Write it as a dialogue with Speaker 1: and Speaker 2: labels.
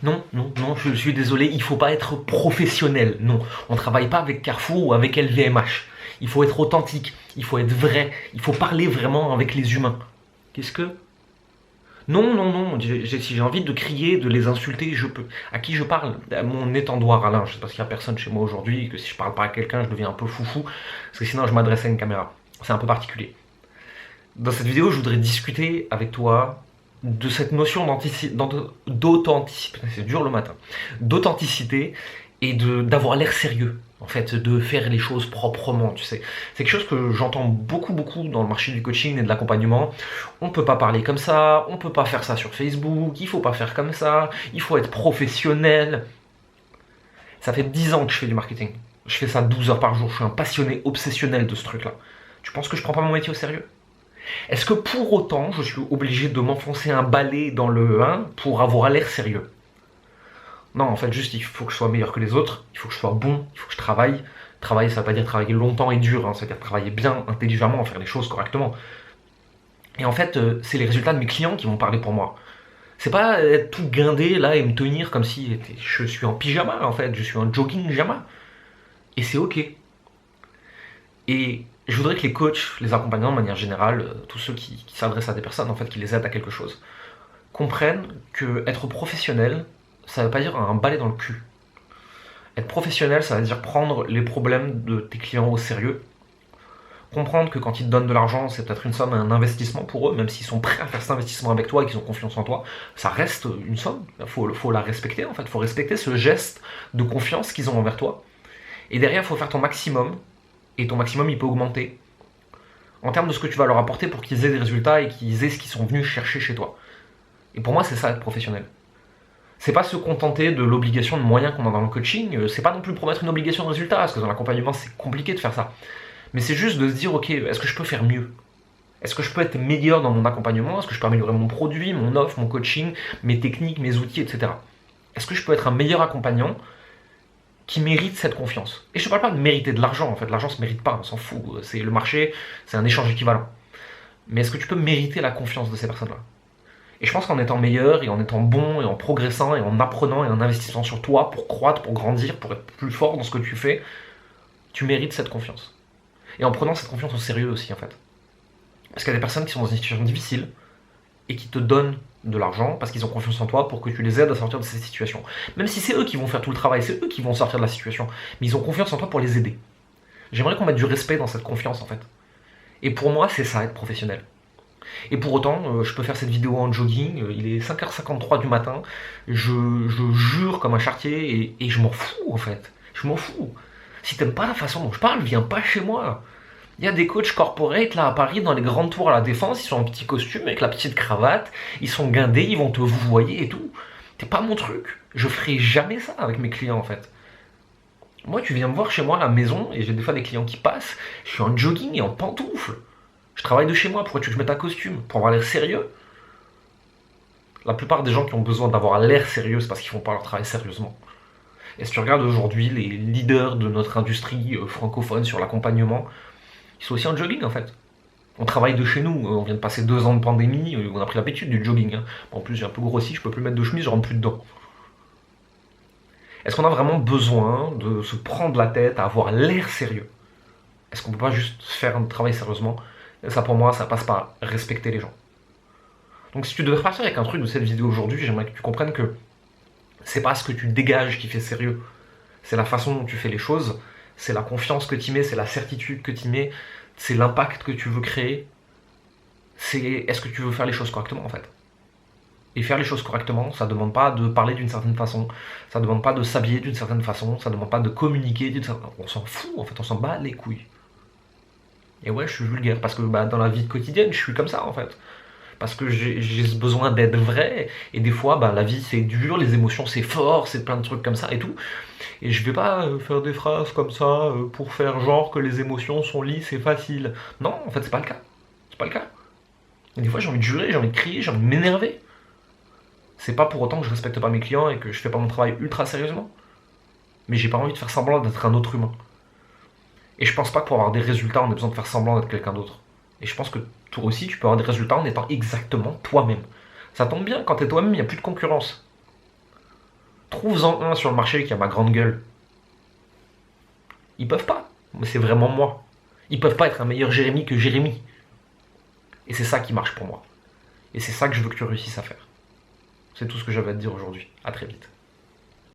Speaker 1: Non, non, non, je suis désolé, il faut pas être professionnel. Non, on travaille pas avec Carrefour ou avec LVMH. Il faut être authentique, il faut être vrai, il faut parler vraiment avec les humains. Qu'est-ce que? Non, non, non, si j'ai envie de crier, de les insulter, je peux. À qui je parle? À mon étendoir, Alain. Je sais parce qu'il n'y a personne chez moi aujourd'hui, que si je parle pas à quelqu'un, je deviens un peu foufou, parce que sinon je m'adresse à une caméra. C'est un peu particulier. Dans cette vidéo, je voudrais discuter avec toi de cette notion d'authenticité, c'est dur le matin, d'authenticité et d'avoir l'air sérieux, en fait, de faire les choses proprement, tu sais. C'est quelque chose que j'entends beaucoup, beaucoup dans le marché du coaching et de l'accompagnement. On ne peut pas parler comme ça, on ne peut pas faire ça sur Facebook, il ne faut pas faire comme ça, il faut être professionnel. Ça fait 10 ans que je fais du marketing. Je fais ça 12 heures par jour, je suis un passionné obsessionnel de ce truc-là. Tu penses que je prends pas mon métier au sérieux? Est-ce que pour autant, je suis obligé de m'enfoncer un balai dans le 1 pour avoir l'air sérieux? Non, en fait, juste, il faut que je sois meilleur que les autres, il faut que je sois bon, il faut que je travaille. Travailler, ça ne veut pas dire travailler longtemps et dur, hein, ça veut dire travailler bien, intelligemment, faire les choses correctement. Et en fait, c'est les résultats de mes clients qui vont parler pour moi. C'est pas être tout guindé là et me tenir comme si je suis en pyjama, en fait, je suis en jogging pyjama. Et c'est ok. Et je voudrais que les coachs, les accompagnants de manière générale, tous ceux qui s'adressent à des personnes, en fait, qui les aident à quelque chose, comprennent que être professionnel, ça veut pas dire un balai dans le cul. Être professionnel, ça veut dire prendre les problèmes de tes clients au sérieux, comprendre que quand ils te donnent de l'argent, c'est peut-être une somme, un investissement pour eux, même s'ils sont prêts à faire cet investissement avec toi et qu'ils ont confiance en toi, ça reste une somme, faut la respecter en fait, faut respecter ce geste de confiance qu'ils ont envers toi. Et derrière, il faut faire ton maximum, et ton maximum, il peut augmenter, en termes de ce que tu vas leur apporter pour qu'ils aient des résultats et qu'ils aient ce qu'ils sont venus chercher chez toi. Et pour moi, c'est ça être professionnel. C'est pas se contenter de l'obligation de moyens qu'on a dans le coaching, c'est pas non plus promettre une obligation de résultat, parce que dans l'accompagnement, c'est compliqué de faire ça. Mais c'est juste de se dire, ok, est-ce que je peux faire mieux? Est-ce que je peux être meilleur dans mon accompagnement? Est-ce que je peux améliorer mon produit, mon offre, mon coaching, mes techniques, mes outils, etc. Est-ce que je peux être un meilleur accompagnant qui mérite cette confiance? Et je ne parle pas de mériter de l'argent, en fait, l'argent se mérite pas, on s'en fout, c'est le marché, c'est un échange équivalent. Mais est-ce que tu peux mériter la confiance de ces personnes-là? Et je pense qu'en étant meilleur, et en étant bon, et en progressant, et en apprenant, et en investissant sur toi, pour croître, pour grandir, pour être plus fort dans ce que tu fais, tu mérites cette confiance. Et en prenant cette confiance au sérieux aussi, en fait. Parce qu'il y a des personnes qui sont dans une situation difficile et qui te donnent de l'argent parce qu'ils ont confiance en toi pour que tu les aides à sortir de cette situation. Même si c'est eux qui vont faire tout le travail, c'est eux qui vont sortir de la situation. Mais ils ont confiance en toi pour les aider. J'aimerais qu'on mette du respect dans cette confiance, en fait. Et pour moi, c'est ça, être professionnel. Et pour autant, je peux faire cette vidéo en jogging, il est 5h53 du matin, je jure comme un charretier et je m'en fous, en fait. Je m'en fous. Si t'aimes pas la façon dont je parle, viens pas chez moi. Il y a des coachs corporate là à Paris, dans les grandes tours à la Défense, ils sont en petit costume avec la petite cravate, ils sont guindés, ils vont te vouvoyer et tout. C'est pas mon truc. Je ferai jamais ça avec mes clients en fait. Moi, tu viens me voir chez moi à la maison et j'ai des fois des clients qui passent, je suis en jogging et en pantoufles. Je travaille de chez moi, pourquoi tu veux que je mette un costume? Pour avoir l'air sérieux? La plupart des gens qui ont besoin d'avoir l'air sérieux, c'est parce qu'ils font pas leur travail sérieusement. Et si tu regardes aujourd'hui les leaders de notre industrie francophone sur l'accompagnement, ils sont aussi en jogging en fait. On travaille de chez nous, on vient de passer 2 ans de pandémie, on a pris l'habitude du jogging. Hein. En plus j'ai un peu grossi, je peux plus mettre de chemise, je rentre plus dedans. Est-ce qu'on a vraiment besoin de se prendre la tête à avoir l'air sérieux? Est-ce qu'on peut pas juste faire un travail sérieusement? Et ça pour moi, ça passe par respecter les gens. Donc si tu devais repartir avec un truc de cette vidéo aujourd'hui, j'aimerais que tu comprennes que c'est pas ce que tu dégages qui fait sérieux. C'est la façon dont tu fais les choses, c'est la confiance que tu y mets, c'est la certitude que tu y mets, c'est l'impact que tu veux créer. C'est est-ce que tu veux faire les choses correctement en fait. Et faire les choses correctement, ça ne demande pas de parler d'une certaine façon, ça ne demande pas de s'habiller d'une certaine façon, ça ne demande pas de communiquer d'une certaine façon. On s'en fout en fait, on s'en bat les couilles. Et ouais, je suis vulgaire parce que dans la vie quotidienne, je suis comme ça en fait. Parce que j'ai ce besoin d'être vrai, et des fois, la vie c'est dur, les émotions c'est fort, c'est plein de trucs comme ça et tout. Et je vais pas faire des phrases comme ça pour faire genre que les émotions sont lisses et faciles. Non, en fait, c'est pas le cas. C'est pas le cas. Et des fois, j'ai envie de jurer, j'ai envie de crier, j'ai envie de m'énerver. C'est pas pour autant que je respecte pas mes clients et que je fais pas mon travail ultra sérieusement. Mais j'ai pas envie de faire semblant d'être un autre humain. Et je pense pas que pour avoir des résultats, on a besoin de faire semblant d'être quelqu'un d'autre. Et je pense que toi aussi, tu peux avoir des résultats en étant exactement toi-même. Ça tombe bien, quand t'es toi-même, il n'y a plus de concurrence. Trouve-en un sur le marché qui a ma grande gueule. Ils peuvent pas. Mais c'est vraiment moi. Ils peuvent pas être un meilleur Jérémy que Jérémy. Et c'est ça qui marche pour moi. Et c'est ça que je veux que tu réussisses à faire. C'est tout ce que j'avais à te dire aujourd'hui. À très vite.